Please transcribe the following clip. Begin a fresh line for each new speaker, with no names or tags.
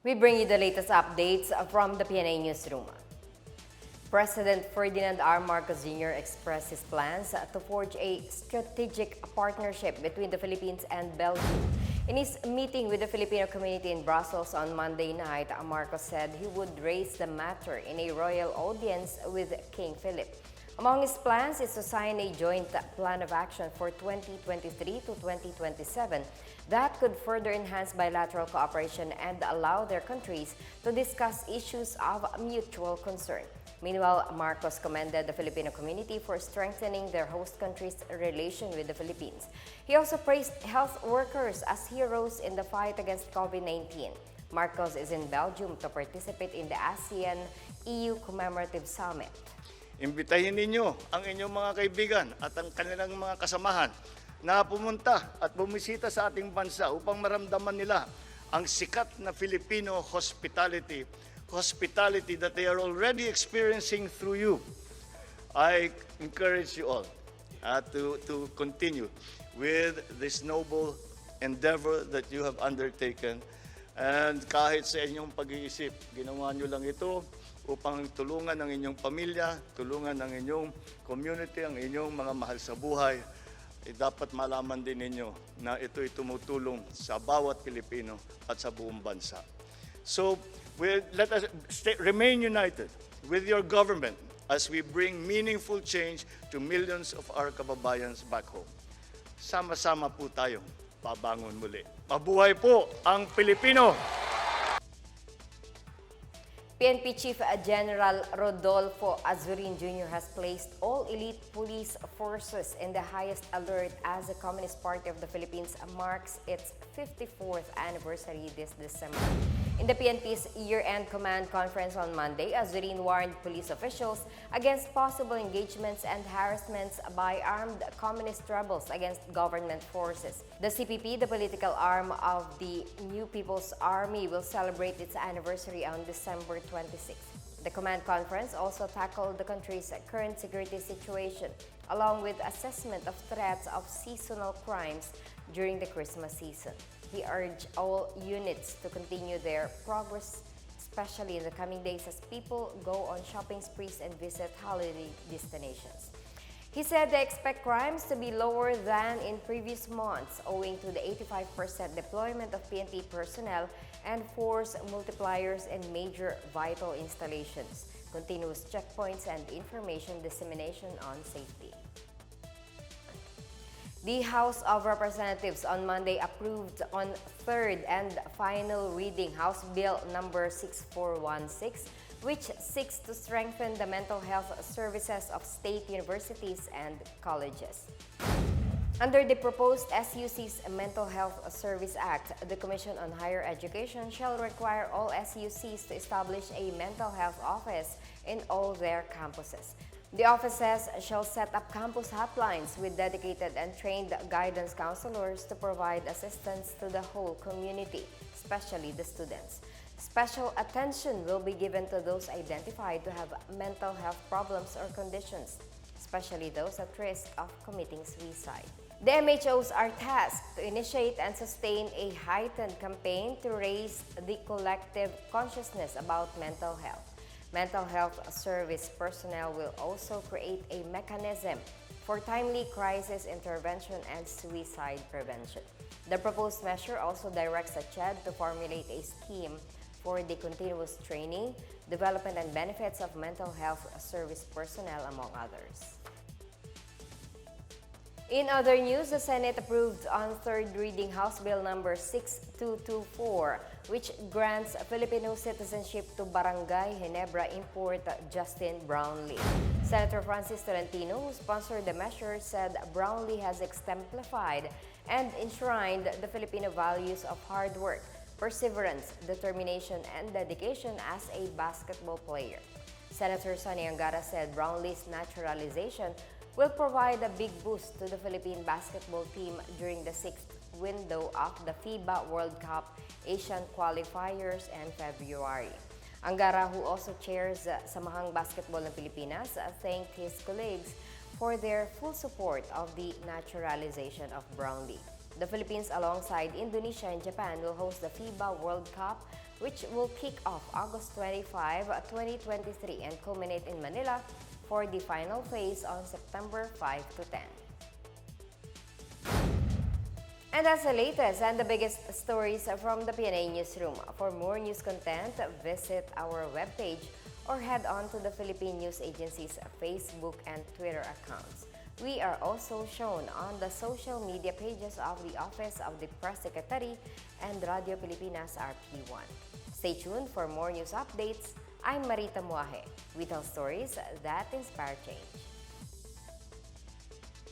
We bring you the latest updates from the Pna Newsroom. President Ferdinand R. Marcos Jr. expressed his plans to forge a strategic partnership between the Philippines and Belgium. In his meeting with the Filipino community in Brussels on Monday night, Marcos said he would raise the matter in a royal audience with King Philip. Among his plans is to sign a joint plan of action for 2023 to 2027 that could further enhance bilateral cooperation and allow their countries to discuss issues of mutual concern. Meanwhile, Marcos commended the Filipino community for strengthening their host country's relation with the Philippines. He also praised health workers as heroes in the fight against COVID-19. Marcos is in Belgium to participate in the ASEAN-EU Commemorative Summit.
Imbitahin ninyo ang inyong mga kaibigan at ang kanilang mga kasamahan na pumunta at bumisita sa ating bansa upang maramdaman nila ang sikat na Filipino hospitality that they are already experiencing through you. I encourage you all to continue with this noble endeavor that you have undertaken. And kahit sa inyong pag-iisip, ginawa nyo lang ito upang tulungan ang inyong pamilya, tulungan ang inyong community, ang inyong mga mahal sa buhay, dapat malaman din ninyo na ito'y tumutulong sa bawat Pilipino at sa buong bansa. So, let us remain united with your government as we bring meaningful change to millions of our kababayans back home. Sama-sama po tayong babangon muli. Mabuhay po ang Pilipino!
PNP Chief General Rodolfo Azurin Jr. has placed all elite police forces in the highest alert as the Communist Party of the Philippines marks its 54th anniversary this December. In the PNP's year-end command conference on Monday, Azurin warned police officials against possible engagements and harassments by armed communist rebels against government forces. The CPP, the political arm of the New People's Army, will celebrate its anniversary on December 26th. The command conference also tackled the country's current security situation, along with assessment of threats of seasonal crimes during the Christmas season. He urged all units to continue their progress, especially in the coming days as people go on shopping sprees and visit holiday destinations. He said they expect crimes to be lower than in previous months owing to the 85% deployment of PNP personnel and force multipliers in major vital installations, continuous checkpoints, and information dissemination on safety. The House of Representatives on Monday approved on third and final reading House Bill number 6416, which seeks to strengthen the mental health services of state universities and colleges. Under the proposed SUCs Mental Health Service Act, the Commission on Higher Education shall require all SUCs to establish a mental health office in all their campuses. The offices shall set up campus hotlines with dedicated and trained guidance counselors to provide assistance to the whole community, especially the students. Special attention will be given to those identified to have mental health problems or conditions, especially those at risk of committing suicide. The MHOs are tasked to initiate and sustain a heightened campaign to raise the collective consciousness about mental health. Mental health service personnel will also create a mechanism for timely crisis intervention and suicide prevention. The proposed measure also directs the CHED to formulate a scheme for the continuous training, development, and benefits of mental health service personnel, among others. In other news, the Senate approved on third reading House Bill number 6224, which grants Filipino citizenship to Barangay Ginebra import Justin Brownlee. Senator Francis Tolentino, who sponsored the measure, said Brownlee has exemplified and enshrined the Filipino values of hard work, perseverance, determination, and dedication as a basketball player. Senator Sonny Angara said Brownlee's naturalization will provide a big boost to the Philippine basketball team during the sixth window of the FIBA World Cup Asian qualifiers in February. Angara, who also chairs Samahang Basketball ng Pilipinas, thanked his colleagues for their full support of the naturalization of Brownlee. The Philippines, alongside Indonesia and Japan, will host the FIBA World Cup which will kick off August 25, 2023 and culminate in Manila for the final phase on September 5 to 10. And that's the latest and the biggest stories from the Pna Newsroom. For more news content, visit our webpage or head on to the Philippine News Agency's Facebook and Twitter accounts. We are also shown on the social media pages of the Office of the Press Secretary and Radio Pilipinas RP1. Stay tuned for more news updates. I'm Marita Muaje. We tell stories that inspire change.